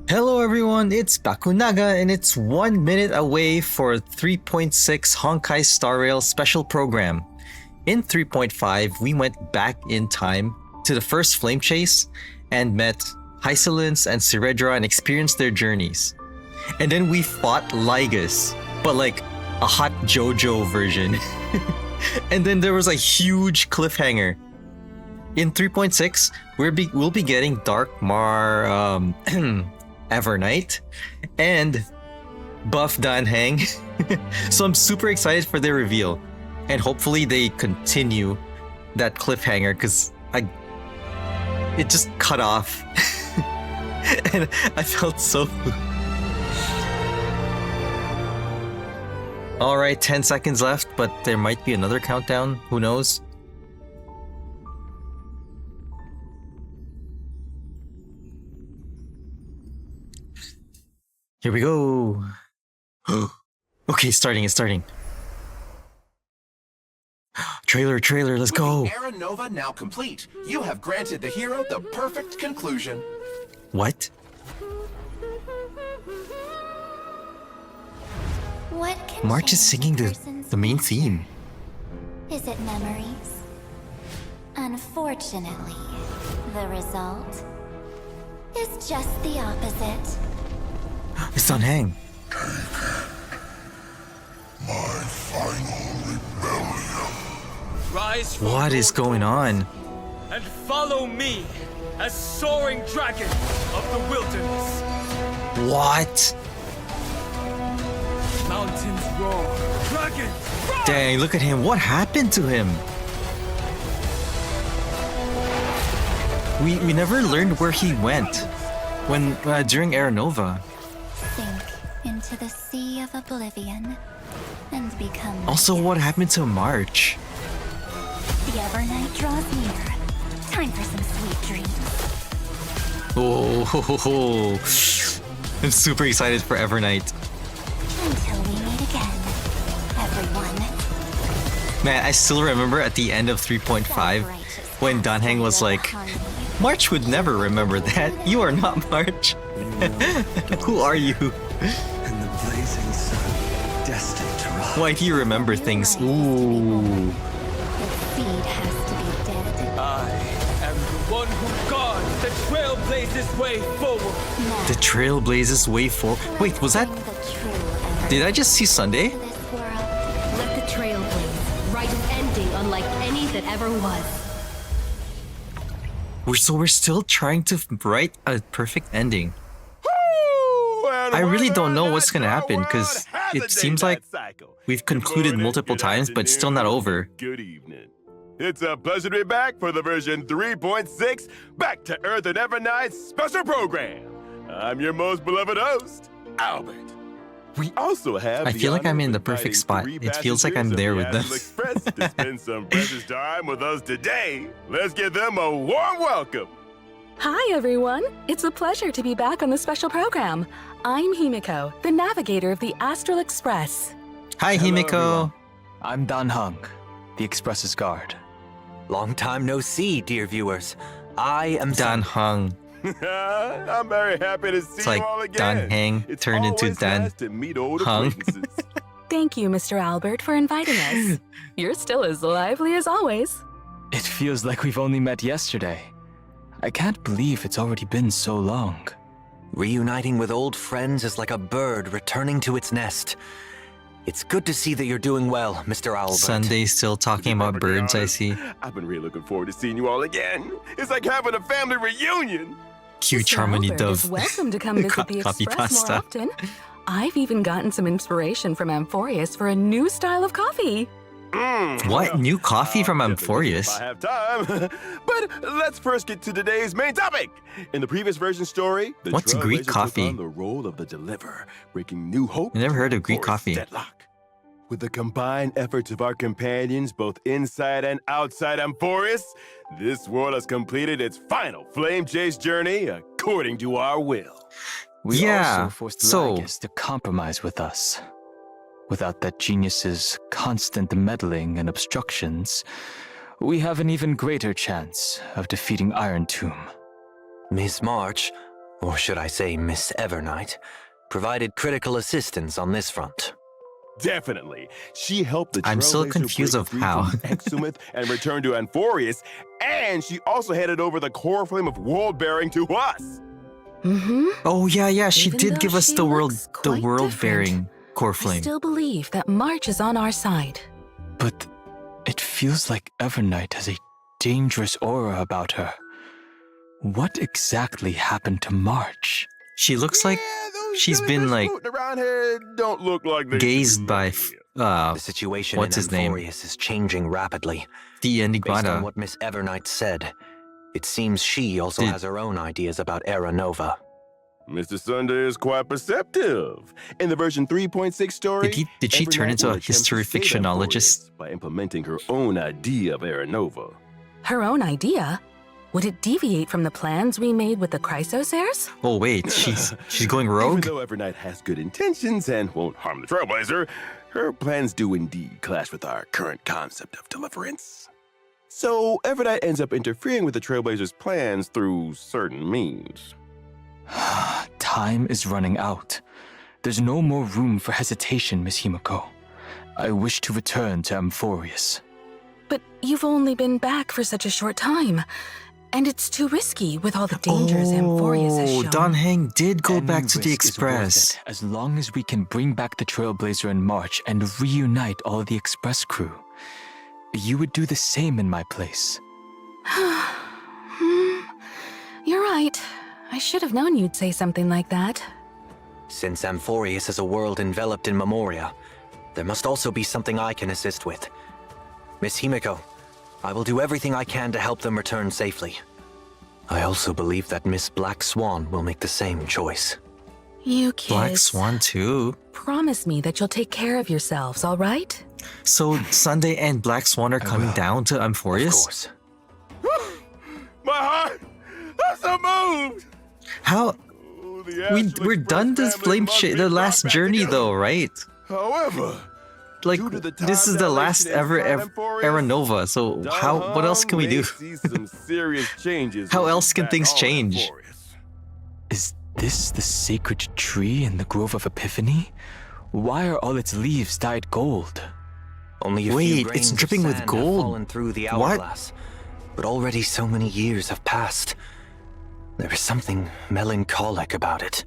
Hello everyone, it's Bakunaga and it's 1 minute away for 3.6 Honkai Star Rail special program. In 3.5, we went back in time to the first flame chase and met Hysolence and Siredra and experienced their journeys. And then we fought Lygus, but like a hot JoJo version. And then there was a huge cliffhanger. In 3.6, we'll be getting Darkmar, Evernight, and buff Dan Heng. So I'm super excited for their reveal. And hopefully they continue that cliffhanger because it just cut off. And I felt so... Alright, 10 seconds left, but there might be another countdown. Who knows? Here we go. Okay, it's starting. Trailer, let's go. With the Era Nova now complete, you have granted the hero the perfect conclusion. What? What can March is singing the main theme. Is it memories? Unfortunately, the result is just the opposite. It's on Heng. My final rebellion. Rise from What is going on? and follow me as soaring dragon of the wilderness. What? Mountains roar, dragon rise! Dang, look at him. What happened to him? We never learned where he went when during Era Nova. Sink into the sea of oblivion and become... Also, what happened to March? The Evernight draws near. Time for some sweet dreams. Oh, I'm super excited for Evernight. Until we meet again, everyone. Man, I still remember at the end of 3.5 when Danheng was like, March would never remember that. You are not March. Who are you? And the blazing sun, destined to rise. Why do you remember things? Ooh. The seed has to be dead. I am the one who guards the trailblazer's way forward. Now, The trail blazes way forward. Wait, was that... bring the true Evernight Did I just see Sunday? to this world. Let the trail blaze, write an ending unlike any that ever was. We're still trying to write a perfect ending. I really don't know what's gonna happen because it seems like we've concluded multiple times, but it's still not over. Good evening. It's a pleasure to be back for the version 3.6 Back to Earth and Evernight special program. I'm your most beloved host, Albert. We also have I the feel like honor I'm in of the perfect inviting spot. 3 It feels like I'm passengers there of with the them. Astral Express to spend some precious time with us today. Let's give them a warm welcome. Hi, everyone. It's a pleasure to be back on the special program. I'm Himiko, the navigator of the Astral Express. Hi, Hello, Himiko. everyone. I'm Dan Heng, the Express's guard. Long time no see, dear viewers. I am Dan Heng. I'm very happy to see It's you like all again. Dan Heng It's turned into always Dan nice to meet old Hung. acquaintances. Thank you, Mr. Albert, for inviting us. You're still as lively as always. It feels like we've only met yesterday. I can't believe it's already been so long. Reuniting with old friends is like a bird returning to its nest. It's good to see that you're doing well, Mr. Albert. Sunday still talking about birds, I see. I've been really looking forward to seeing you all again. It's like having a family reunion. Cute Mr. Charmony Albert Dove. is welcome to come visit the Copy Express pasta. more often. I've even gotten some inspiration from Amphorius for a new style of coffee. What? New coffee from I'll definitely visit Amphorius? if I have time. But let's first get to today's main topic. In the previous version story, the What's Greek Trailblazer took coffee? on the role of the deliverer, bringing new hope. I never heard to of Greek Forest coffee. Deadlock. With the combined efforts of our companions, both inside and outside Amphorius, this world has completed its final flame chase journey according to our will. We Yeah, also forced so- Lygus to compromise with us. Without that genius's constant meddling and obstructions, we have an even greater chance of defeating Iron Tomb. Miss March, or should I say Miss Evernight, provided critical assistance on this front. Definitely. She helped the I'm still Trailblazer confused break of free how. from Exumeth and return to Amphorius, and she also handed over the core flame of world bearing to us. Mm-hmm. Oh yeah, she Even did though give us she the looks quite world bearing different, core I flame. still believe that March is on our side. But it feels like Evernight has a dangerous aura about her. What exactly happened to March? She looks like those she's been jellyfish like floating around here don't look like they gazed should be by here. The situation what's in his name? Amphorius is changing rapidly. The Based on Enigmata. what Miss Evernight said, it seems she also has her own ideas about Era Nova. Mr. Sunday is quite perceptive. In the version 3.6 story, Did she turn Evernight into will a attempt to history save fictionologist? Amphorius by implementing her own idea of Era Nova. Her own idea? Would it deviate from the plans we made with the Chrysosaurs? Oh wait, she's going Even rogue? though Evernight has good intentions and won't harm the Trailblazer, her plans do indeed clash with our current concept of deliverance. So Evernight ends up interfering with the Trailblazer's plans through certain means. Time is running out. There's no more room for hesitation, Miss Himiko. I wish to return to Amphorius. But you've only been back for such a short time, and it's too risky with all the dangers Amphorius has shown. Don Heng did go Any back to the risk is worth Express. it, as long as we can bring back the Trailblazer in March and reunite all the Express crew. You would do the same in my place. You're right. I should have known you'd say something like that. Since Amphorius is a world enveloped in Memoria, there must also be something I can assist with. Miss Himiko, I will do everything I can to help them return safely. I also believe that Miss Black Swan will make the same choice. You kids. Black Swan too? Promise me that you'll take care of yourselves, all right? So Sunday and Black Swan are coming will. down to Of Amphorius? course. My heart! I'm so moved! How? Oh, the We're Astral done this Express family flame must shit, be the brought last back journey together. though, right? However, Like, due to the this time is the last dilation ever inside Amphorius, Era Nova, so what else can we do? may see some serious changes How when else she's can back things on change? Amphorius. Is this the sacred tree in the Grove of Epiphany? Why are all its leaves dyed gold? Only a Wait, few it's grains of dripping with sand gold. have fallen through the What? hourglass. But already so many years have passed. There is something melancholic about it.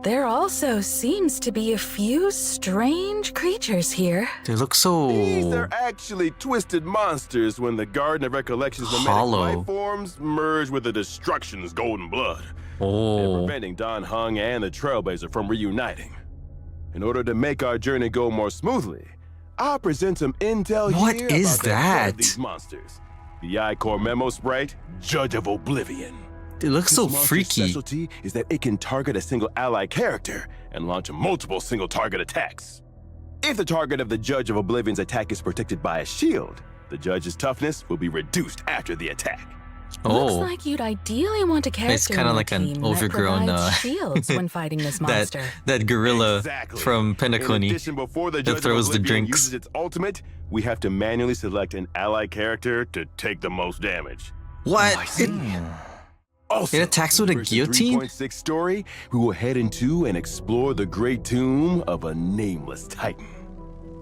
There also seems to be a few strange creatures here. They look These so are actually twisted monsters when the Garden of Recollection's mimetic Hollow. life forms merge with the Destruction's golden blood, and oh. preventing Don Heng and the Trailblazer from reuniting. In order to make our journey go more smoothly, I'll present some intel What here is about the head of that? these monsters. The I-Core Memo Sprite, Judge of Oblivion. It looks so This monster's freaky. specialty is that it can target a single ally character and launch multiple single-target attacks. If the target of the Judge of Oblivion's attack is protected by a shield, the Judge's toughness will be reduced after the attack. Looks Oh, like you'd ideally want a character It's kinda on like your an team overgrown, that provides shields when fighting this that monster. that gorilla Exactly. from In Penacony addition, before the that Judge of throws the Oblivion drinks. uses its ultimate, we have to manually select an ally character to take the most damage. What? I see. Also, It attacks in with a version guillotine? 3.6 story, we will head into and explore the great tomb of a nameless titan.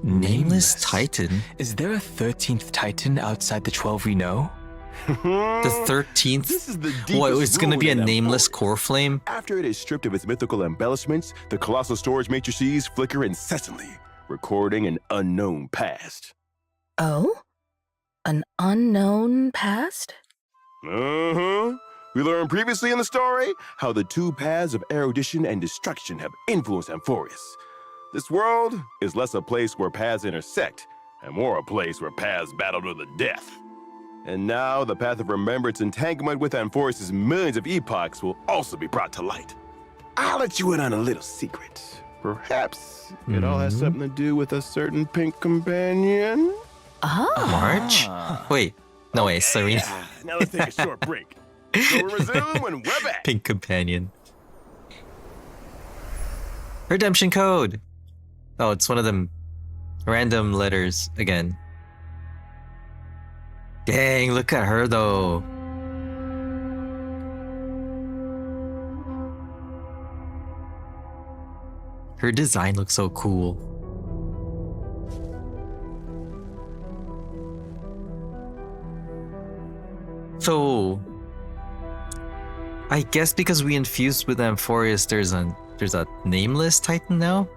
Nameless Titan? Is there a 13th Titan outside the 12 we know? The 13th? This is the What, deepest it's gonna be a ruin in nameless Amphorius. core flame? After it is stripped of its mythical embellishments, the colossal storage matrices flicker incessantly, recording an unknown past. Oh? An unknown past? We learned previously in the story how the two paths of erudition and destruction have influenced Amphorius. This world is less a place where paths intersect, and more a place where paths battle to the death. And now the path of remembrance entanglement with Amphorius' millions of epochs will also be brought to light. I'll let you in on a little secret. Perhaps it all has something to do with a certain pink companion? Oh. March? Wait, no way, Serena. Yeah, now let's take a short break. So we'll resume when we're back. Pink companion. Redemption code. Oh, it's one of them random letters again. Dang, look at her though. Her design looks so cool. So I guess because we infused with Amphorius, there's a nameless Titan now?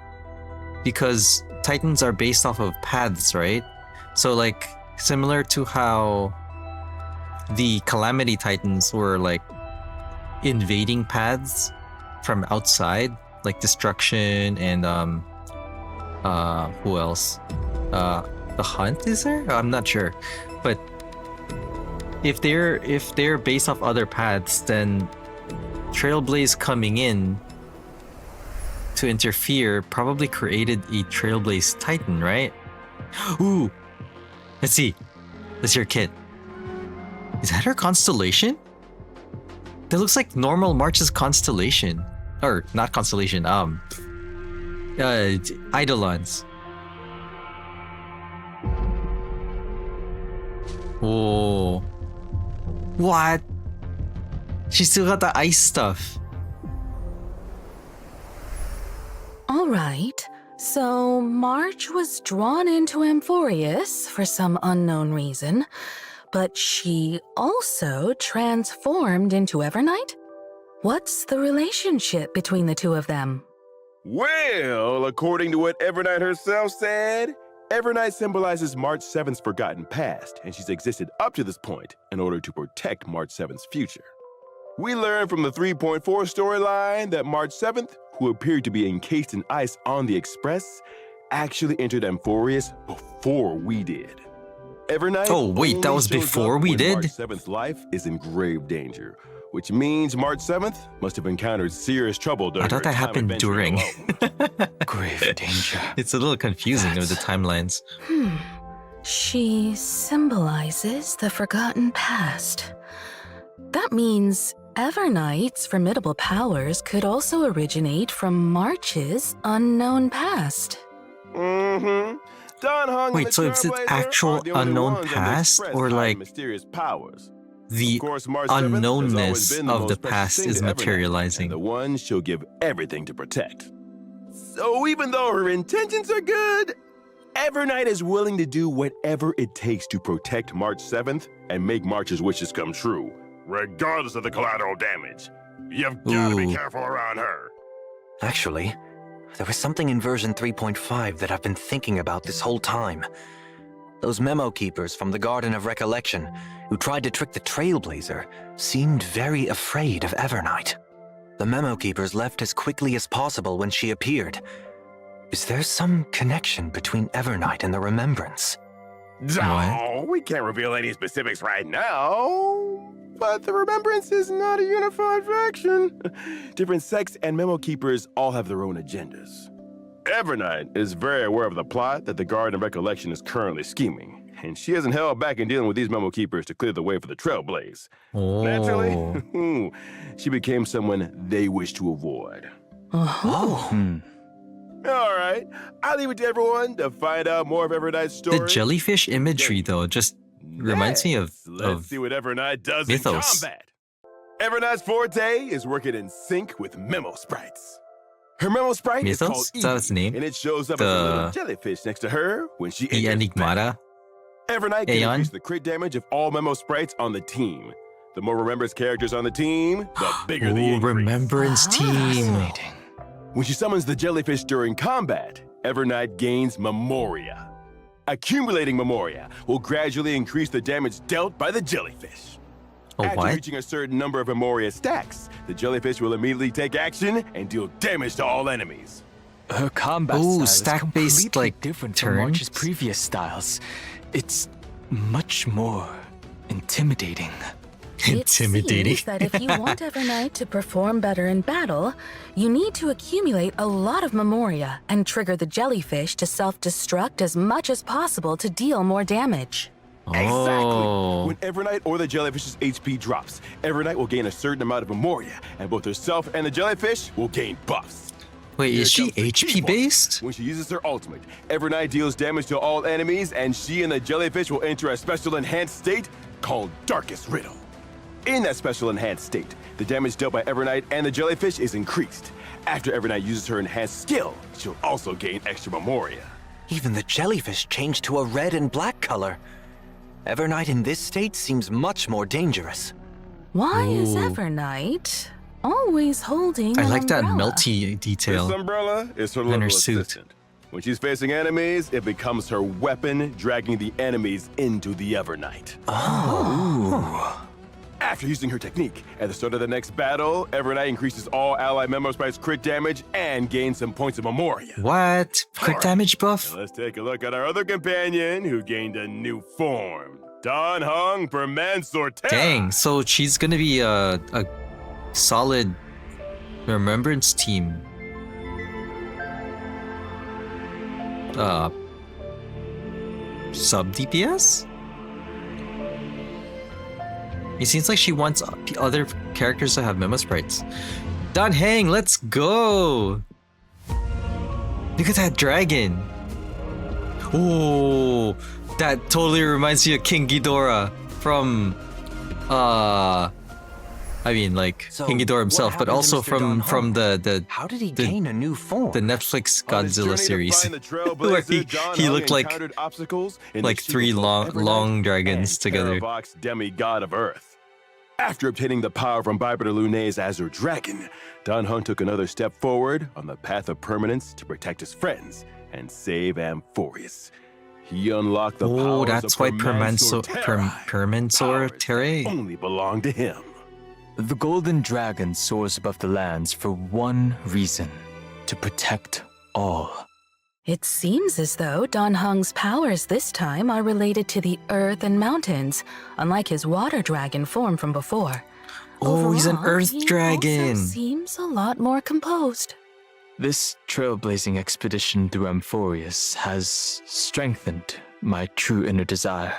Because Titans are based off of paths, right? So like similar to how the Calamity Titans were like invading paths from outside, like destruction and who else? The Hunt, is there? I'm not sure. But if they're based off other paths, then Trailblaze coming in to interfere probably created a Trailblaze Titan, right? Ooh! Let's see. Let's hear Kit. Is that her constellation? That looks like normal March's constellation. Or, not constellation, Eidolons. Oh. What? She still got the ice stuff. All right. So March was drawn into Amphorius for some unknown reason, but she also transformed into Evernight? What's the relationship between the two of them? Well, according to what Evernight herself said, Evernight symbolizes March 7th's forgotten past, and she's existed up to this point in order to protect March 7th's future. We learned from the 3.4 storyline that March 7th, who appeared to be encased in ice on the Express, actually entered Amphorius before we did. Evernight Oh, wait, that was only shows before up we when did? March 7th's life is in grave danger, which means March 7th must have encountered serious trouble during I thought her that time happened adventuring during. alone. Grave danger. It's a little confusing with the timelines. She symbolizes the forgotten past. That means Evernight's formidable powers could also originate from March's unknown past. Mm-hmm. Don Heng and Wait, the so is it Trailblazer actual aren't the only unknown ones on the past, Express or hiding like mysterious powers? the Of course, March 7th has always unknownness been of most the precious past thing is to Evernight, materializing? and the one she'll give everything to protect. So even though her intentions are good, Evernight is willing to do whatever it takes to protect March 7th and make March's wishes come true, regardless of the collateral damage. You've got to be Ooh. careful around her. Actually, there was something in version 3.5 that I've been thinking about this whole time. Those memo keepers from the Garden of Recollection who tried to trick the Trailblazer seemed very afraid of Evernight. The memo keepers left as quickly as possible when she appeared. Is there some connection between Evernight and the Remembrance? No, we can't reveal any specifics right now. But the Remembrance is not a unified faction. Different sects and memo keepers all have their own agendas. Evernight is very aware of the plot that the Garden of Recollection is currently scheming, and she hasn't held back in dealing with these memo keepers to clear the way for the Trailblaze. Oh. Naturally, she became someone they wish to avoid. All right, I'll leave it to everyone to find out more of Evernight's story. The jellyfish imagery, though, just reminds me of Let's see what Evernight does Mythos. in combat. Evernight's forte is working in sync with memo sprites. Her memo sprite is Mythos? called Is that Evie, its name? and it shows up as a little jellyfish next to her when she the enters battle. Enigmata. Evernight can Aeon? increase the crit damage of all memo sprites on the team. The more Remembrance characters on the team, the bigger the Oh, increase. Remembrance team. Fascinating. When she summons the jellyfish during combat, Evernight gains Memoria. Accumulating Memoria will gradually increase the damage dealt by the jellyfish. Oh, After what? reaching a certain number of Memoria stacks, the jellyfish will immediately take action and deal damage to all enemies. Her combat Ooh, style is stack-based, completely like, different from March's turns? previous styles. It's much more intimidating. Intimidating. It seems that if you want Evernight to perform better in battle, you need to accumulate a lot of Memoria and trigger the jellyfish to self-destruct as much as possible to deal more damage. Exactly. Oh. When Evernight or the jellyfish's HP drops, Evernight will gain a certain amount of Memoria, and both herself and the jellyfish will gain buffs. Wait, Here is she comes the key HP point. based? When she uses her ultimate, Evernight deals damage to all enemies, and she and the jellyfish will enter a special enhanced state called Darkest Riddle. In that special enhanced state, the damage dealt by Evernight and the jellyfish is increased. After Evernight uses her enhanced skill, she'll also gain extra Memoria. Even the jellyfish changed to a red and black color. Evernight in this state seems much more dangerous. Why is Evernight always holding I an like that umbrella? melty detail. This umbrella is her And little her suit. assistant. When she's facing enemies, it becomes her weapon, dragging the enemies into the Evernight. Oh. After using her technique, at the start of the next battle, Evernight increases all ally Memo Sprite's crit damage and gains some points of Memoria. What? Quick damage buff? Now let's take a look at our other companion who gained a new form. Dan Heng Permansor Terra. Dang, so she's gonna be a solid remembrance team. Sub DPS? It seems like she wants other characters to have memo sprites. Dan Heng, let's go! Look at that dragon! Oh, that totally reminds me of King Ghidorah from, I mean, like So, King Ghidorah what himself, but happened to also Mr. from Don the How did he the- gain a new form? the Netflix On his journey Godzilla to series, find the where Trailblazer, Dan he Heng looked like encountered obstacles in the like shape three of long Evernight long dragons and together. Terravox, demigod of Earth. After obtaining the power from Bipeder Lunay's Azure Dragon, Dan Heng took another step forward on the path of permanence to protect his friends and save Amphorius. He unlocked the Oh, powers that's of why Permansor Terra. Permansor Powers Terrae. that only belong to him. The golden dragon soars above the lands for one reason: to protect all. It seems as though Don Heng's powers this time are related to the earth and mountains, unlike his water dragon form from before. Oh, he's an Overall, earth he dragon. Also seems a lot more composed. This trailblazing expedition through Amphorius has strengthened my true inner desire.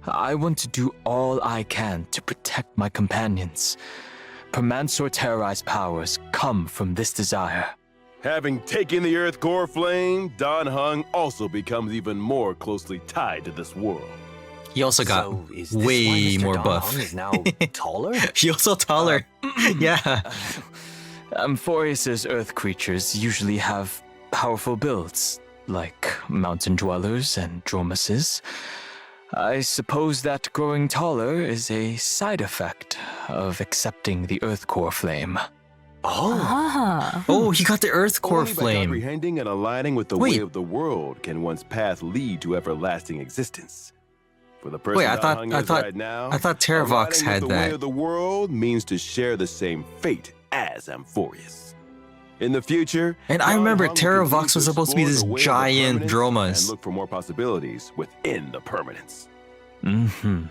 I want to do all I can to protect my companions. Permansor Terrai's powers come from this desire. Having taken the Earth Core Flame, Dan Heng also becomes even more closely tied to this world. He also got So is this why way Mr. more Don buff. Heng is now taller? He also taller. Yeah. Amphorius's earth creatures usually have powerful builds, like mountain dwellers and dromuses. I suppose that growing taller is a side effect of accepting the earth core flame. Oh, Ah. Oh, he got the Earth Core Only by Flame. comprehending and aligning with the Wait. way of the world can one's path lead to everlasting existence. For the person Wait, I Dan thought- Heng I is thought- right now, I thought Terravox aligning with had the way that. of the world means to share the same fate as Amphorius. In the future, And I Dan remember Heng will Terravox continue was to supposed to be explore this the way of the giant permanence Dromas. and look for more possibilities within the permanence. Mm-hmm.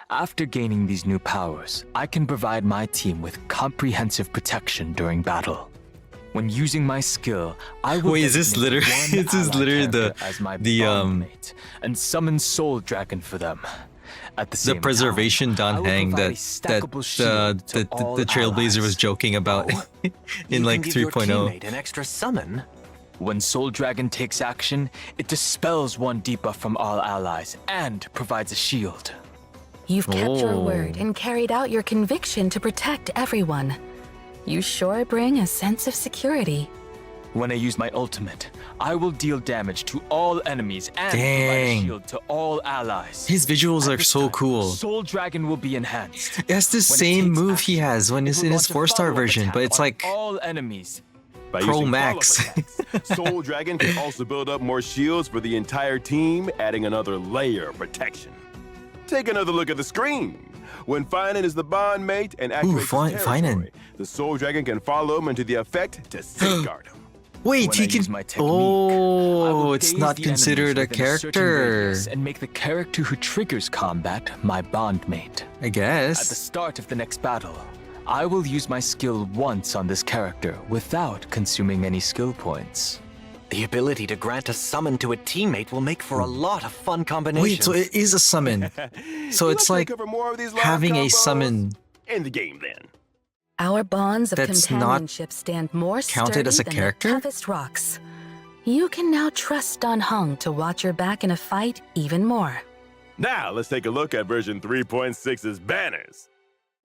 After gaining these new powers, I can provide my team with comprehensive protection during battle. When using my skill, I will Wait, is this designate literally- one is this ally literally character as my the, bondmate and summon Soul Dragon for them. At the The same preservation time, I Dan will Heng provide a that stackable shield to all the Trailblazer was allies. joking about Oh, in you like can give your 3.0. teammate an extra summon. When Soul Dragon takes action, it dispels one debuff from all allies and provides a shield. You've kept your Oh. word and carried out your conviction to protect everyone. You sure bring a sense of security. When I use my ultimate, I will deal damage to all enemies and provide Dang. a shield to all allies. His visuals At are this so time, cool. Soul Dragon will be enhanced. That's the When it same takes move he action, has when it it's will in his launch a 4-star follow-up version, attack but it's on like all enemies. By Pro using Max. follow-up attacks, Soul Dragon can also build up more shields for the entire team, adding another layer of protection. Take another look at the screen. When Finan is the bond mate and activates his Finan. territory, the Soul Dragon can follow him into the effect to safeguard him. wait, When he I can. use my technique, I will Oh, it's daze not the considered a enemies within certain character. radius and make the character who triggers combat my bondmate. I At the guess. start of the next battle, I will use my skill once on this character without consuming any skill points. The ability to grant a summon to a teammate will make for a lot of fun combinations. Wait, so it is a summon. So You'd it's to like cover more of these live having a combos summon in the game then. Our bonds of That's not companionship stand more counted sturdy as a than character? the toughest rocks. You can now trust Don Heng to watch your back in a fight even more. Now let's take a look at version 3.6's banners.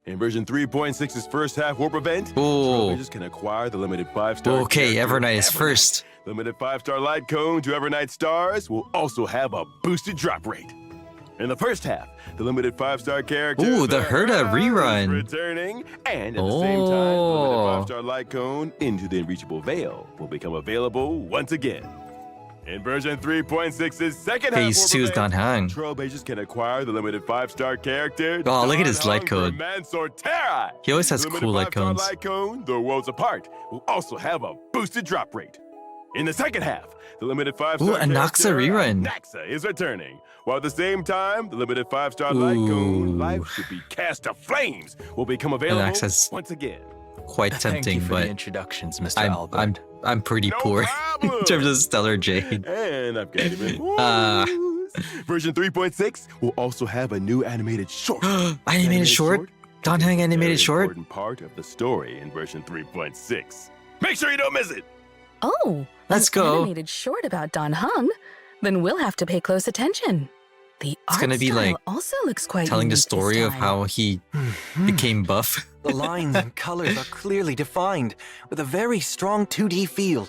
In version 3.6's first half warp event, Oh. Trailblazers can acquire the limited 5-star. Okay, character Evernight is first. Limited 5-star light cone to Evernight stars will also have a boosted drop rate. In the first half, the limited 5-star character. Ooh, the Herda is rerun. returning, and at the same time, the Oh. limited 5-star light cone into the Unreachable Veil will become available once again. In version 3.6's second half Phase 2 is warp event, Don Heng. Trailblazers can acquire the limited 5-star character. Oh, look at his Don light Heng code. from Mansoor Terra. He always has The cool light limited 5-star cones. light cone, the worlds apart, will also have a boosted drop rate. In the second half, the limited 5-star Ooh, a Naxa character, rerun. Naxa is returning. While at the same time, the limited 5-star light cone, Ooh. Life Should Be Cast to Flames, will become available Naxa's once again. Quite Thank tempting, you for the but introductions, Mr. Albert. I'm pretty No poor problem. in terms of Stellar Jade. And I've got even more. Ah. Version 3.6 will also have a new animated short. Animated short? Don Heng animated Very short? important part of the story in version 3.6. Make sure you don't miss it. Oh, Let's an go. animated short about Don Heng? Then we'll have to pay close attention. The It's art gonna be style like also looks quite Telling the unique this story of time. how he became buff. The lines and colors are clearly defined, with a very strong 2D feel.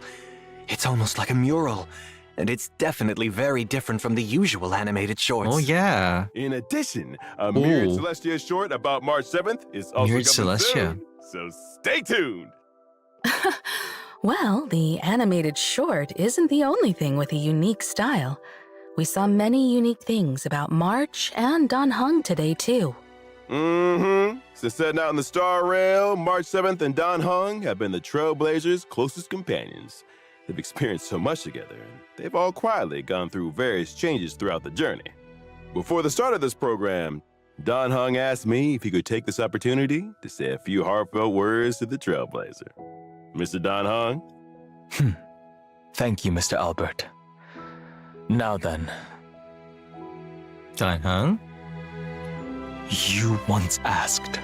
It's almost like a mural, and it's definitely very different from the usual animated shorts. Oh yeah. In addition, a Mirrored Ooh. Celestia short about March 7th is also Mirrored coming Celestia. soon. So stay tuned. Well, the animated short isn't the only thing with a unique style. We saw many unique things about March and Don Heng today, too. Mm-hmm. Since setting out in the Star Rail, March 7th and Don Heng have been the Trailblazers' closest companions. They've experienced so much together, and they've all quietly gone through various changes throughout the journey. Before the start of this program, Don Heng asked me if he could take this opportunity to say a few heartfelt words to the Trailblazer. Mr. Don Heng? Thank you, Mr. Albert. Now then, Don Heng? you once asked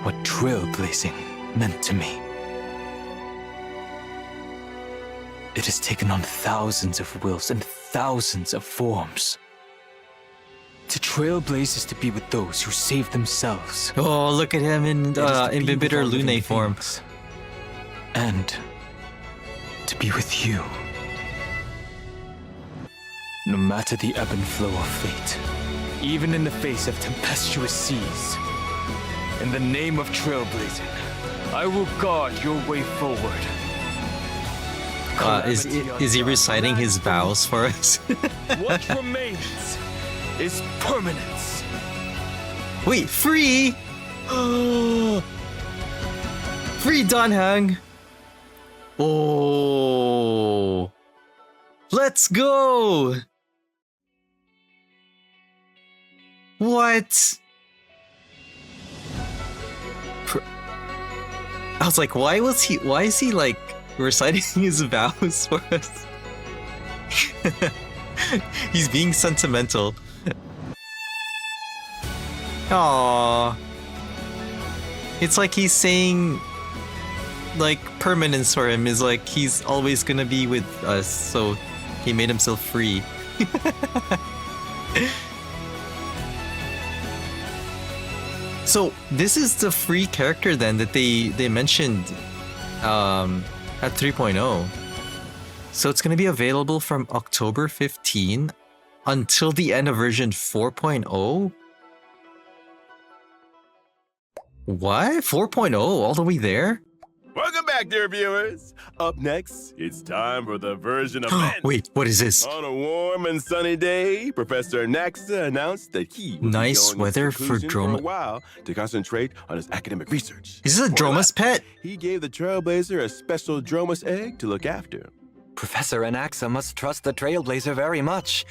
what trailblazing meant to me. It has taken on thousands of wills and thousands of forms. To trailblaze is to be with those who save themselves. Oh, look at him in It is to be with Imbibitor all living Lune form. things. And to be with you. No matter the ebb and flow of fate, even in the face of tempestuous seas, in the name of trailblazing, I will guard your way forward. Is he reciting his vows for us? What remains is permanence. Wait, free? Free Don Heng. Oh. Let's go. What? I was like, why is he like reciting his vows for us? He's being sentimental. Aww. It's like he's saying, like, permanence for him is like he's always gonna be with us, so he made himself free. So this is the free character then that they mentioned at 3.0. So it's gonna be available from October 15 until the end of version 4.0. What? 4.0 all the way there? Welcome back, dear viewers. Up next, it's time for the version event. Wait, what is this? On a warm and sunny day, Professor Naxa announced that he would Nice be going weather into for seclusion Droma- for a while to concentrate on his academic research. Is this a Before he Droma's left, pet? He gave the Trailblazer a special Dromas egg to look after. Professor Anaxa must trust the Trailblazer very much.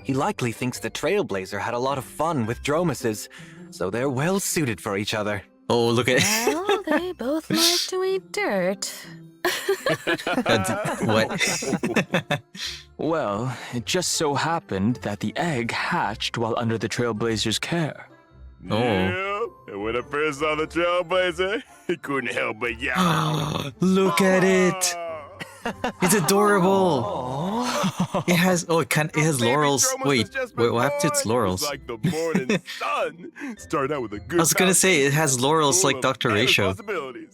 He likely thinks the Trailblazer had a lot of fun with Dromases, so they're well suited for each other. Oh, look at Well, they both like to eat dirt. what? Well, it just so happened that the egg hatched while under the Trailblazer's care. Oh. Yeah, and when I first saw the Trailblazer, he couldn't help but yawn. Look at it. It's adorable. It has it has laurels. Wait, what happened to its laurels? Like the morning sun. Start out with a good I was gonna say it has laurels like full of Dr. Ratio. responsibilities.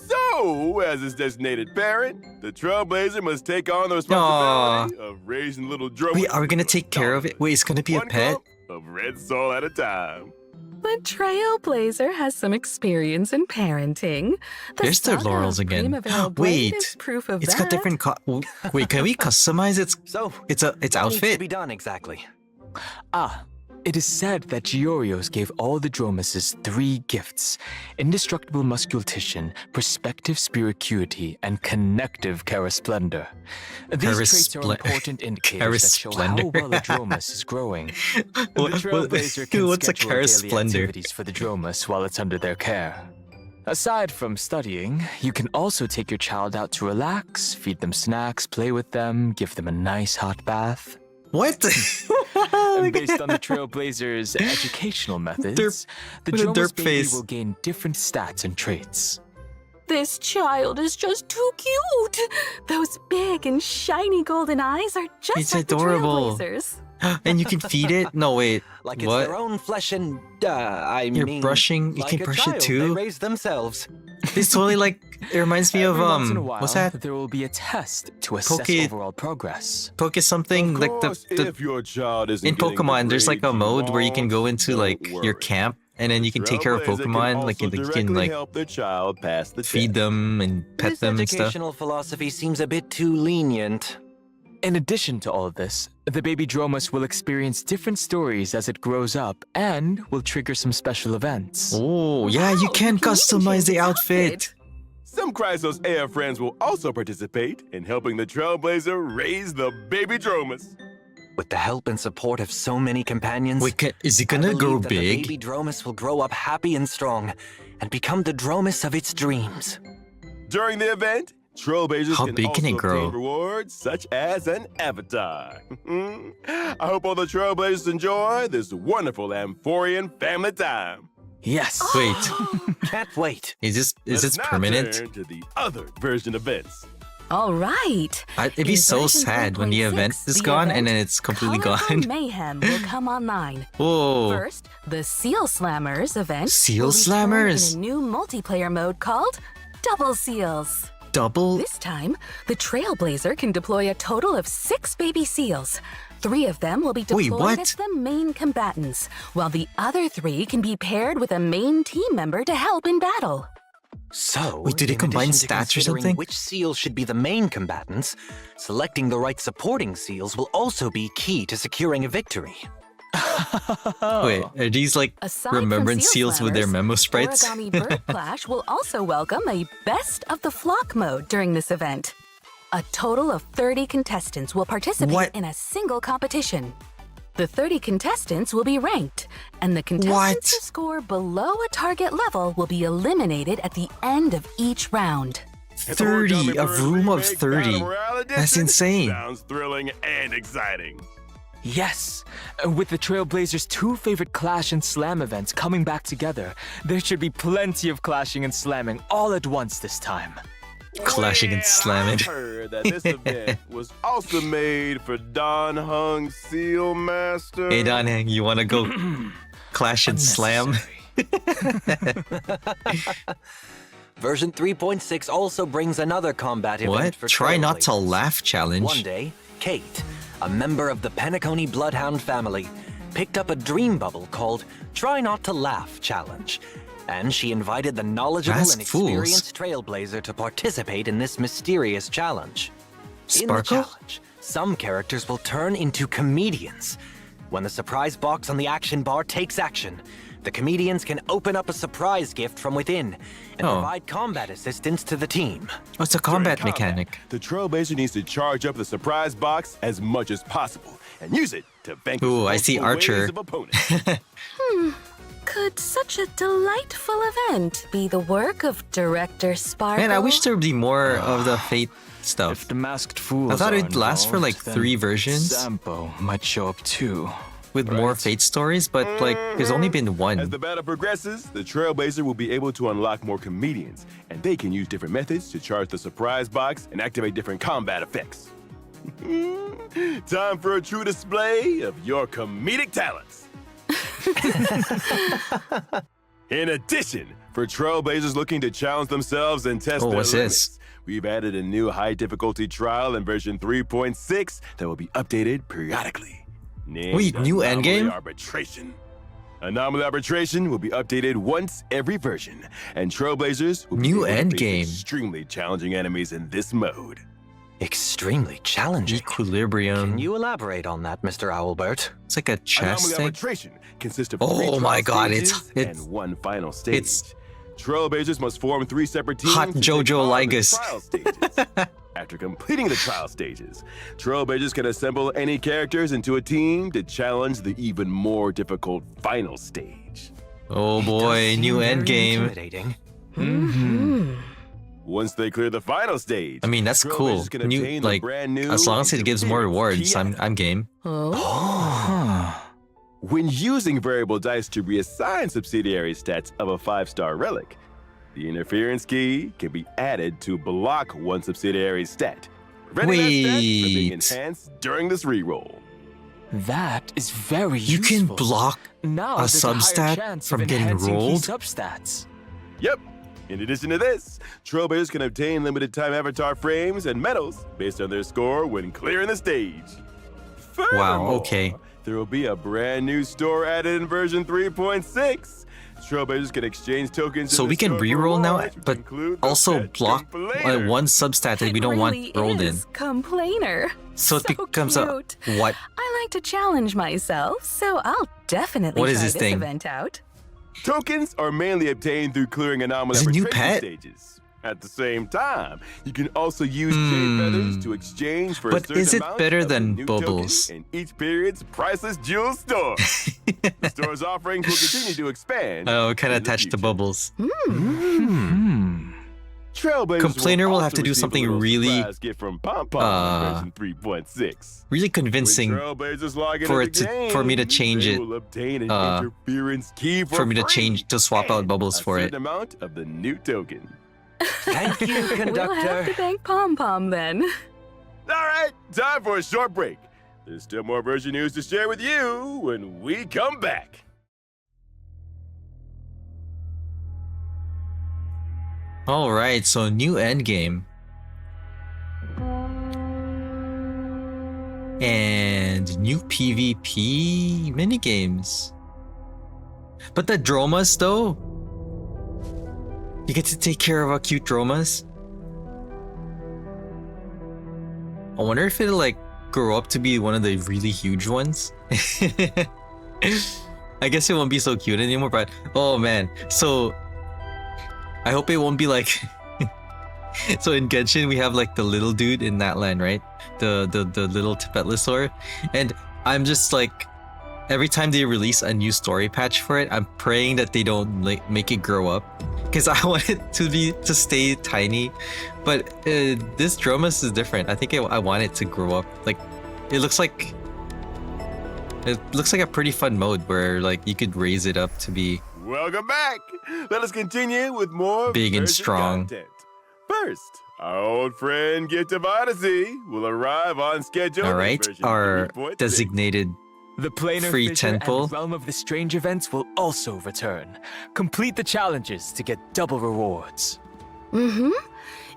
So, as his designated parent, the Trailblazer must take on the responsibility of raising little Dromas. Wait, are we gonna take care of it? Wait, it's gonna be a one pet? clump of red soul at a time. The Trailblazer has some experience in parenting. There's the saga laurels of again. Primavera Blade Wait, is proof of it's that. got different. Wait, can we customize its So, its what needs to outfit? be done exactly? It is said that Giorios gave all the Dromases 3 gifts: indestructible musculation, perspective spiricuity, and connective charasplendor. These traits are important indicators that show how well a Dromas is growing. The Trailblazer can What's a schedule daily charasplendor? activities for the Dromas while it's under their care. Aside from studying, you can also take your child out to relax, feed them snacks, play with them, give them a nice hot bath. What? And based on the Trailblazer's educational methods, the with a Dromas derp baby face. will gain different stats and traits. This child is just too cute. Those big and shiny golden eyes are just It's like adorable. the Trailblazers. And you can feed it? No, wait. Like it's What? their own flesh and, You're mean, brushing- you like can a brush it child too? They raise themselves. It's totally like it reminds me of Every once in a what's while, that? There will be a test to assess overall progress. Poke something Of like course, the if your child isn't in getting the Pokemon. There's like a grades you mode where you can go want, into don't like your worry. camp, and then you can take care of Trailblazer Pokemon. can Like also you can directly like help their child pass the feed test. them and pet This them and stuff. educational philosophy seems a bit too lenient. In addition to all of this, the baby Dromas will experience different stories as it grows up and will trigger some special events. Oh, yeah, you Wow, can you can even customize change the its outfit. Some Chrysos AF friends will also participate in helping the Trailblazer raise the baby Dromas. With the help and support of so many companions, Wait, is it I gonna believe grow that the big? baby Dromas will grow up happy and strong and become the Dromas of its dreams. During the event, Trailblazers How can big can also it grow? obtain rewards such as an avatar. I hope all the Trailblazers enjoy this wonderful Amphorian family time. Yes. Wait, Can't wait. is Let's this now permanent? turn to the other version events. All right. It'd be In so version sad when the 3.6, event is the gone and event then it's completely Colorful gone. Mayhem will come online. Whoa. First, the Seal Slammers event. Seal will return Slammers? In a new multiplayer mode called Double Seals. Double? This time, the Trailblazer can deploy a total of 6 baby seals. 3 of them will be Wait, deployed what? as the main combatants, while the other 3 can be paired with a main team member to help in battle. So, Wait, do they in combine addition to stats or considering something? Which seals should be the main combatants, selecting the right supporting seals will also be key to securing a victory. Wait, are these like Aside from remembrance Seal seals with their Slammers, memo sprites? Origami Bird Clash will also welcome a Best of the Flock mode during this event. A total of 30 contestants will participate What? in a single competition. The 30 contestants will be ranked, and the contestants who score below a target level will be eliminated at the end of each round. 30, a room of 30. That's insane. Sounds thrilling and exciting. Yes. With the Trailblazers' 2 favorite Clash and Slam events coming back together, there should be plenty of clashing and slamming all at once this time. Clashing and slamming. I heard that this event was also made for Don Hung Seal Master. Hey Don Heng, you wanna go clash and slam? Version 3.6 also brings another combat event What? for Try not to Trailblazers. laugh challenge? One day, Kate, a member of the Penacony Bloodhound family, picked up a dream bubble called Try Not to Laugh Challenge. And she invited the knowledgeable Ask and fools. experienced Trailblazer to participate in this mysterious challenge. In the Sparkle? challenge, some characters will turn into comedians. When the surprise box on the action bar takes action, the comedians can open up a surprise gift from within and Oh. provide combat assistance to the team. Oh, it's a During combat mechanic. The Trailblazer needs to charge up the surprise box as much as possible and use it to vanquish Ooh, I see multiple Archer. waves of opponents. Could such a delightful event be the work of Director Sparkle? Man, I wish there would be more of the Fate stuff. If the masked fools I thought are it'd last for, like, involved, 3 then versions. Sampo might show up too. with more Fate stories, but like there's only been As one. the battle progresses, the Trailblazer will be able to unlock more comedians, and they can use different methods to charge the surprise box and activate different combat effects. Time for a true display of your comedic talents. In addition, for Trailblazers looking to challenge themselves and test their what's limits, this? we've added a new high difficulty trial in version 3.6 that will be updated periodically. Named Wait, new Anomaly endgame? Arbitration. Anomaly Arbitration will be updated once every version, and Trailblazers will New be able to face endgame. extremely challenging enemies in this mode. Extremely challenging. Equilibrium. Can you elaborate on that, Mr. Owlbert? It's like a chess Anomaly thing. Arbitration consists of Oh 3 trial my God, it's- stages it's- and one final stage. it's- Trailblazers must form 3 separate teams. Hot to take Jojo on the Ligus. trial stages. After completing the trial stages, Trailblazers can assemble any characters into a team to challenge the even more difficult final stage. Oh boy, new endgame. Intimidating. Once they clear the final stage, I mean, that's cool. Trailblazers can New, obtain the like, brand new as long as it gives more interference rewards, key I'm game. When using variable dice to reassign subsidiary stats of a 5-star relic, the interference key can be added to block one subsidiary stat, preventing that stat from being Wait. enhanced during this reroll. That is very You useful. can block now a there's higher substat chance from of getting enhancing key rolled? substats. Yep. In addition to this, Trailblazers can obtain limited time avatar frames and medals based on their score when clearing the stage. Furthermore, okay. There will be a brand new store added in version 3.6. Trailblazers can exchange tokens. So in the we can store for reroll now, rewards, which but include the also pet block complainer. one substat that we don't really want rolled in. is Complainer. So it becomes cute. a what? I like to challenge myself, so I'll definitely What is try this this thing? event out. Tokens are mainly obtained through clearing anomaly Is it a new arbitration pet? stages. At the same time, you can also use chain feathers to exchange for a But certain is it amount better of the than new Bubbles? tokens in each period's priceless jewel store. The store's offerings will continue to expand. Oh, kind of in the attached to future. Bubbles. Trailblazers Complainer will also have to do receive a something little really, surprise gift from Pom Pom in version 3.6. really When convincing Trailblazers log into for the it to for me to game, change they it. will obtain an uh, interference key for me to free change to swap out and Bubbles a for it. certain amount of the new token. Thank you, We'll have to conductor. thank Pom Pom then. All right, time for a short break. There's still more version news to share with you when we come back. All right, so new endgame. And new PvP minigames. But the Dromas though? You get to take care of our cute Dromas? I wonder if it'll like grow up to be one of the really huge ones. I guess it won't be so cute anymore, but oh man. So I hope it won't be like so in Genshin we have like the little dude in that land, right? The little Tipetlosaur. And I'm just like every time they release a new story patch for it, I'm praying that they don't like make it grow up. Because I want it to stay tiny. But this Dromas is different. I think I want it to grow up. Like it looks like a pretty fun mode where like you could raise it up to be Welcome back. Let us continue with more big and version strong. content. First, our old friend Gift of Odyssey will arrive on schedule. All in right, version our 3.6. designated The planar Free fissure temple. and realm of the strange events will also return. Complete the challenges to get double rewards.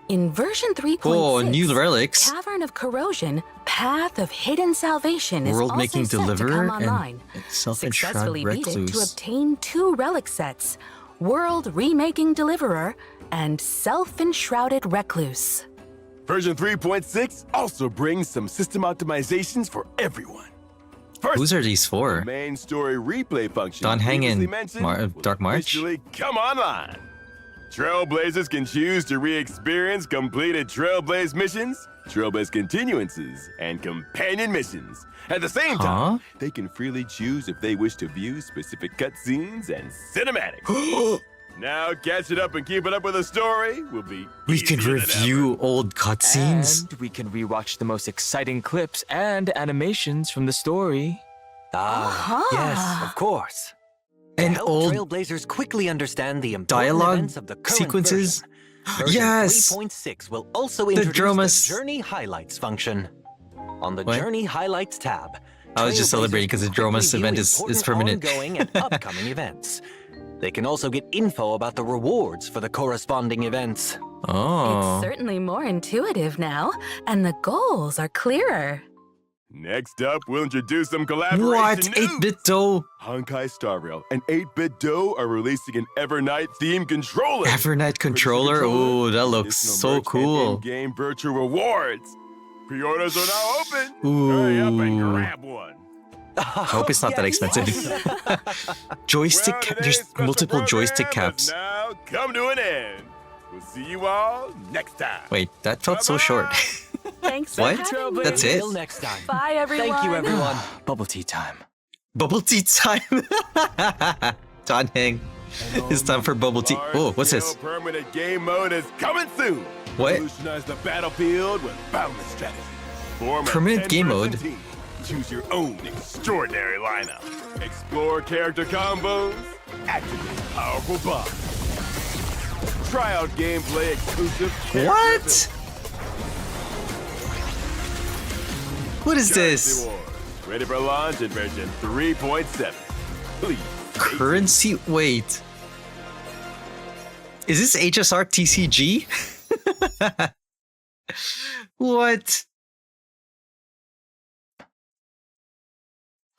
In version 3.6, Oh, new relics. Cavern of Corrosion, Path of Hidden Salvation is World-making also set to deliverer come and online. self-enshrouded Successfully beat it to recluse. obtain 2 relic sets, World Remaking Deliverer and Self-Enshrouded Recluse. Version 3.6 also brings some system optimizations for everyone. First, Whose are these for? the main story replay function Don Heng previously and mentioned will Dark March? officially come online. Trailblazers can choose to re-experience completed Trailblaze missions, Trailblaze continuances, and companion missions. At the same time, they can freely choose if they wish to view specific cutscenes and cinematics. Now, catching up and keeping up with the story will be We can easier than review old cutscenes. And we can rewatch the most exciting clips and animations from the story. Yes, of course. To And help old Trailblazers quickly understand the important dialogue events of the current sequences. version Yes! 3.6 will also introduce Dromas. the Journey Highlights function. On the What? Journey Highlights tab, I was just Trailblazers celebrating because the can quickly Dromas view event is important permanent. ongoing and upcoming events. They can also get info about the rewards for the corresponding events. Oh. It's certainly more intuitive now, and the goals are clearer. Next up, we'll introduce some collaboration What? news. 8-bit dough? Honkai Star Rail and 8-bit Do are releasing an Evernight themed controller. Evernight controller? Ooh, that looks so cool. Game virtual rewards. Pre-orders are now open. Hurry up and Ooh. grab one. I hope it's not that expensive. Joystick Well, cap. today's There's special multiple joystick program caps. has now come to an end. We'll see you all next time. Wait, that felt so short. Thanks What? for having me. That's it? Till next time. Bye, everyone. Thank you, everyone. Bubble tea time. Bubble tea time. John Heng. It's time for bubble tea. Oh, what's this? Large-scale permanent game mode is coming soon. What? Revolutionize the battlefield with boundless strategy. Form a Permanent game 10-person mode? team. Choose your own extraordinary lineup. Explore character combos. Activate powerful bots. Try out gameplay exclusive. character What? abilities. What is Currency this? Wars. Ready for launch in version 3.7. Please. stay tuned. Currency? Wait. Is this HSR TCG? What?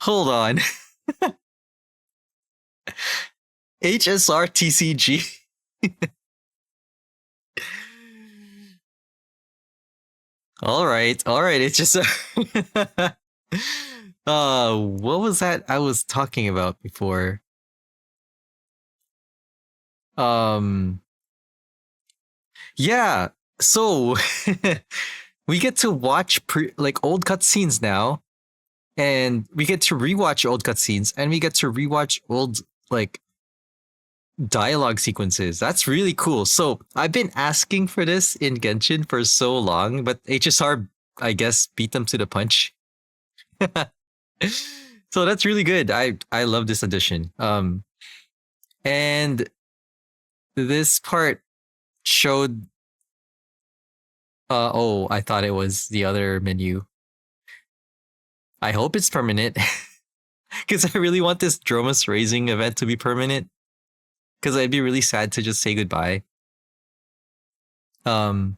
Hold on. HSR TCG? Alright, it's just what was that I was talking about before? Yeah, so we get to watch old cutscenes now, and we get to rewatch old cutscenes, and we get to rewatch old dialogue sequences. That's really cool. So I've been asking for this in Genshin for so long, but HSR, I guess, beat them to the punch. So that's really good. I love this edition. And this part showed I thought it was the other menu. I hope it's permanent. Because I really want this Dromas Raising event to be permanent. Because I'd be really sad to just say goodbye. So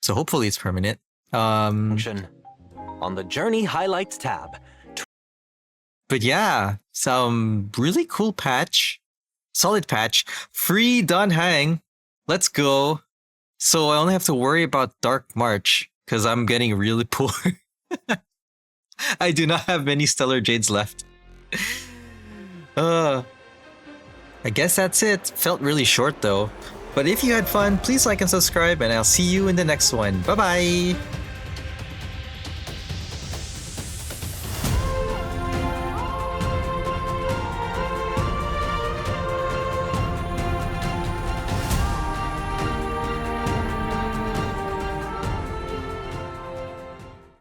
hopefully it's permanent. Function. On the Journey Highlights tab. But yeah, some really cool patch. Solid patch. Free Don Hang. Let's go. So I only have to worry about Dark March. Because I'm getting really poor. I do not have many Stellar Jades left. I guess that's it. Felt really short though. But if you had fun, please like and subscribe, and I'll see you in the next one. Bye bye!